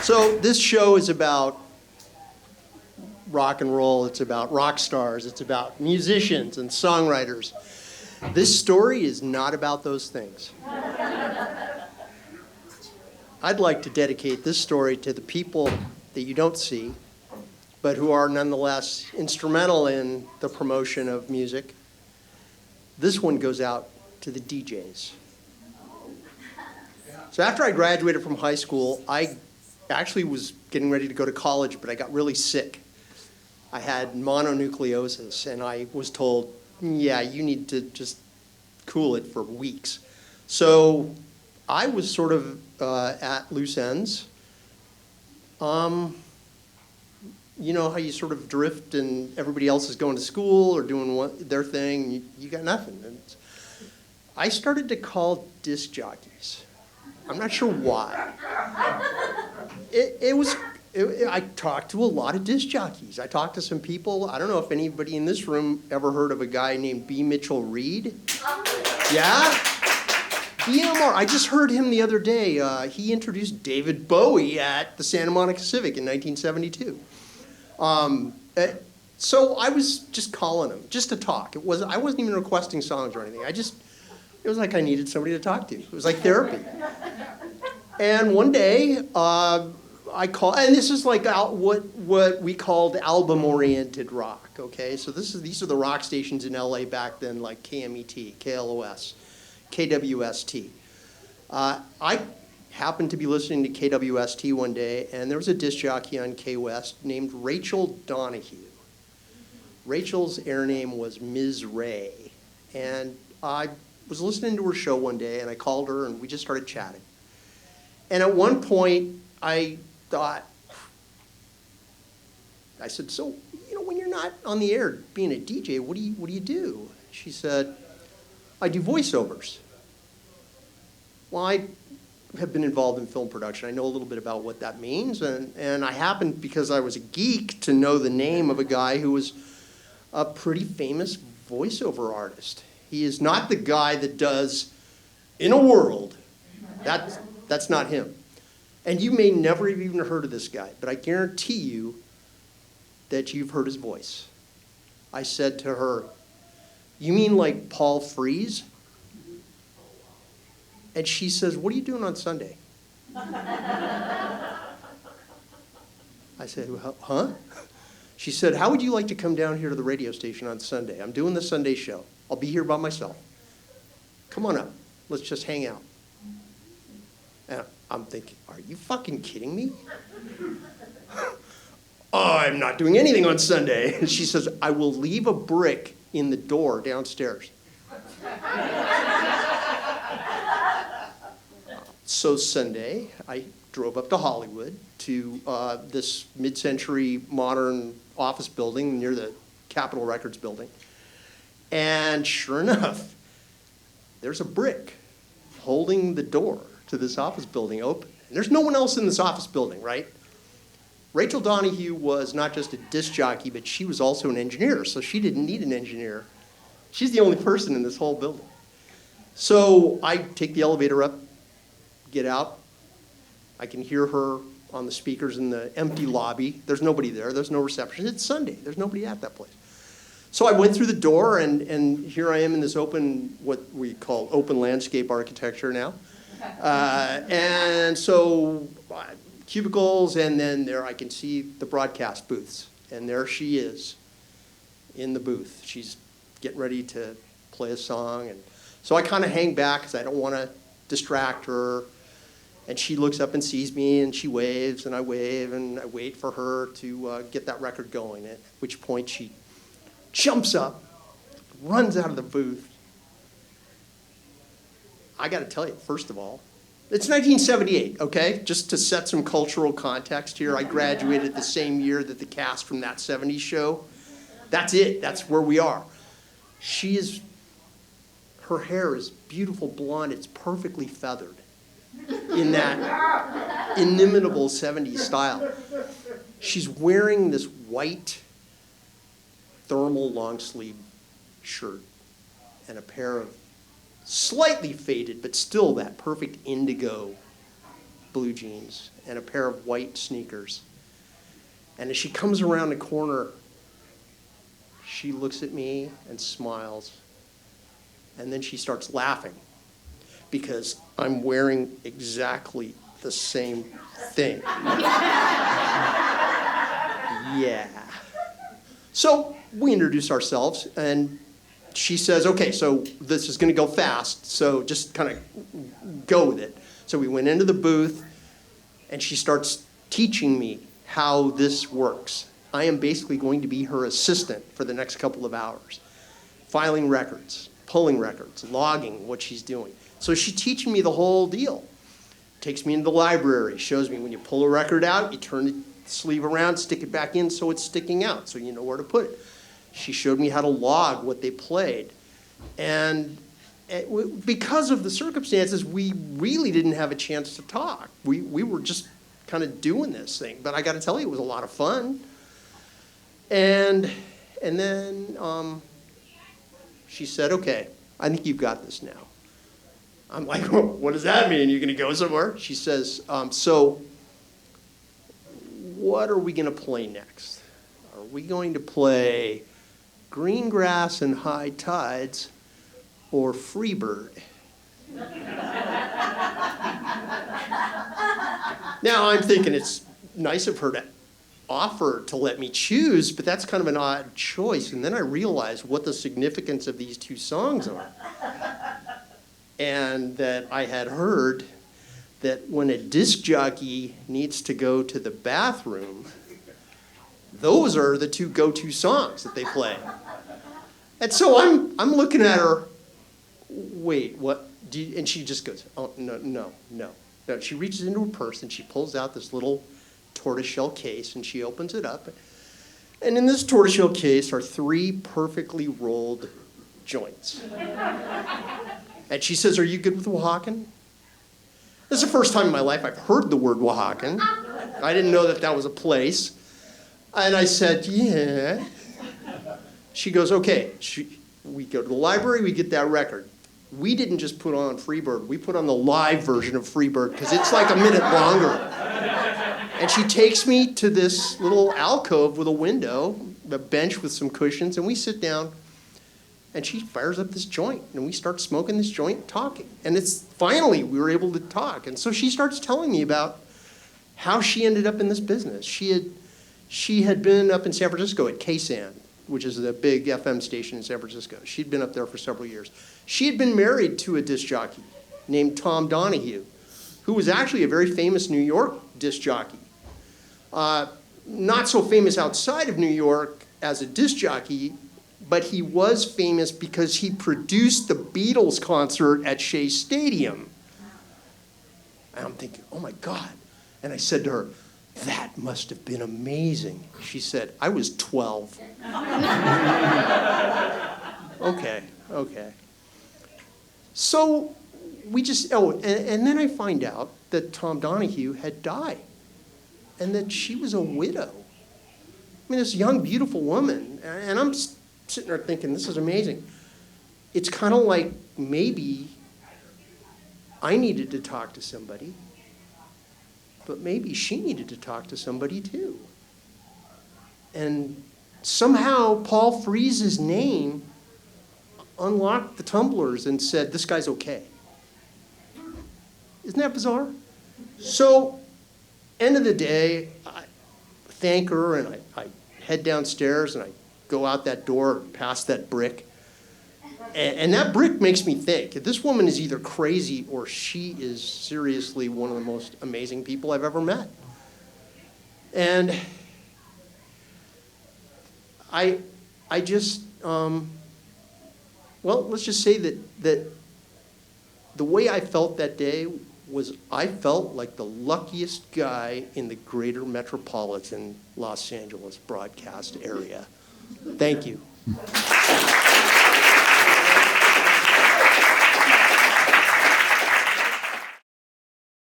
So this show is about rock and roll. It's about rock stars. It's about musicians and songwriters. This story is not about those things. I'd like to dedicate this story to the people that you don't see, but who are nonetheless instrumental in the promotion of music. This one goes out to the DJs. So after I graduated from high school, I actually was getting ready to go to college, but I got really sick. I had mononucleosis, and I was told, yeah, you need to just cool it for weeks. So I was sort of at loose ends. You know how you sort of drift and everybody else is going to school or doing their thing, you got nothing. And I started to call disc jockeys. I'm not sure why. I talked to a lot of disc jockeys. I talked to some people. I don't know if anybody in this room ever heard of a guy named B. Mitchell Reed. Yeah? BMR. I just heard him the other day. He introduced David Bowie at the Santa Monica Civic in 1972. So I was just calling him, just to talk. I wasn't even requesting songs or anything. It was like I needed somebody to talk to. It was like therapy. And one day, I called, and this is like what we called album-oriented rock, okay? So these are the rock stations in LA back then, like KMET, KLOS, KWST. I happened to be listening to KWST one day, and there was a disc jockey on K-West named Rachel Donahue. Rachel's air name was Ms. Ray, and I was listening to her show one day, and I called her, and we just started chatting. And at one point, I said, so, when you're not on the air being a DJ, what do you do? She said, I do voiceovers. Well, I have been involved in film production. I know a little bit about what that means, and I happened, because I was a geek, to know the name of a guy who was a pretty famous voiceover artist. He is not the guy that does In a World. That's not him. And you may never have even heard of this guy, but I guarantee you that you've heard his voice. I said to her, you mean like Paul Frees? And she says, what are you doing on Sunday? I said, huh? She said, how would you like to come down here to the radio station on Sunday? I'm doing the Sunday show. I'll be here by myself. Come on up. Let's just hang out. And I'm thinking, are you fucking kidding me? I'm not doing anything on Sunday. And she says, I will leave a brick in the door downstairs. So Sunday, I drove up to Hollywood to this mid-century modern office building near the Capitol Records building. And sure enough, there's a brick holding the door to this office building open. And there's no one else in this office building, right? Rachel Donahue was not just a disc jockey, but she was also an engineer, so she didn't need an engineer. She's the only person in this whole building. So I take the elevator up, get out. I can hear her on the speakers in the empty lobby. There's nobody there. There's no reception. It's Sunday. There's nobody at that place. So I went through the door, and here I am in this open, what we call open landscape architecture now. And so cubicles, and then there I can see the broadcast booths. And there she is in the booth. She's getting ready to play a song. And so I kind of hang back because I don't want to distract her. And she looks up and sees me, and she waves, and I wave, and I wait for her to get that record going, at which point she jumps up, runs out of the booth. I got to tell you, first of all, it's 1978, okay? Just to set some cultural context here, I graduated the same year that the cast from That 70s Show. That's it. That's where we are. Her hair is beautiful blonde. It's perfectly feathered in that inimitable 70s style. She's wearing this white thermal long sleeve shirt and a pair of slightly faded, but still that perfect indigo blue jeans and a pair of white sneakers. And as she comes around the corner, she looks at me and smiles. And then she starts laughing because I'm wearing exactly the same thing. Yeah. So we introduce ourselves, and she says, okay, so this is going to go fast, so just kind of go with it. So we went into the booth, and she starts teaching me how this works. I am basically going to be her assistant for the next couple of hours, filing records, pulling records, logging what she's doing. So she's teaching me the whole deal. Takes me into the library, shows me when you pull a record out, you turn the sleeve around, stick it back in so it's sticking out, so you know where to put it. She showed me how to log what they played. And because of the circumstances, we really didn't have a chance to talk. We were just kind of doing this thing. But I got to tell you, it was a lot of fun. And then she said, okay, I think you've got this now. I'm like, well, what does that mean? You're going to go somewhere? She says, so what are we going to play next? Are we going to play Green Grass and High Tides or Freebird? Now I'm thinking it's nice of her to offer to let me choose, but that's kind of an odd choice. And then I realized what the significance of these two songs are. And that I had heard that when a disc jockey needs to go to the bathroom, those are the two go-to songs that they play. And so I'm looking at her, wait, what? And she just goes, oh, no. She reaches into her purse and she pulls out this little tortoiseshell case and she opens it up. And in this tortoiseshell case are 3 perfectly rolled joints. And she says, are you good with Oaxacan? This is the first time in my life I've heard the word Oaxacan. I didn't know that that was a place. And I said, yeah. She goes, okay. We go to the library, we get that record. We didn't just put on Freebird, we put on the live version of Freebird because it's like a minute longer. And she takes me to this little alcove with a window, a bench with some cushions, and we sit down. And she fires up this joint, and we start smoking this joint, talking. And it's finally we were able to talk. And so she starts telling me about how she ended up in this business. She had been up in San Francisco at KSAN, which is the big FM station in San Francisco. She'd been up there for several years. She had been married to a disc jockey named Tom Donahue, who was actually a very famous New York disc jockey. Not so famous outside of New York as a disc jockey, but he was famous because he produced the Beatles concert at Shea Stadium. And I'm thinking, oh my God. And I said to her, that must have been amazing. She said, I was 12. Okay. So we just, and then I find out that Tom Donahue had died and that she was a widow. I mean, this young, beautiful woman, and I'm sitting there thinking, this is amazing. It's kind of like maybe I needed to talk to somebody, but maybe she needed to talk to somebody too. And somehow Paul Frees's name unlocked the tumblers and said, this guy's okay. Isn't that bizarre? So, end of the day, I thank her and I head downstairs and I go out that door, past that brick. And that brick makes me think, this woman is either crazy or she is seriously one of the most amazing people I've ever met. And I just, well, let's just say that the way I felt that day was I felt like the luckiest guy in the greater metropolitan Los Angeles broadcast area. Thank you.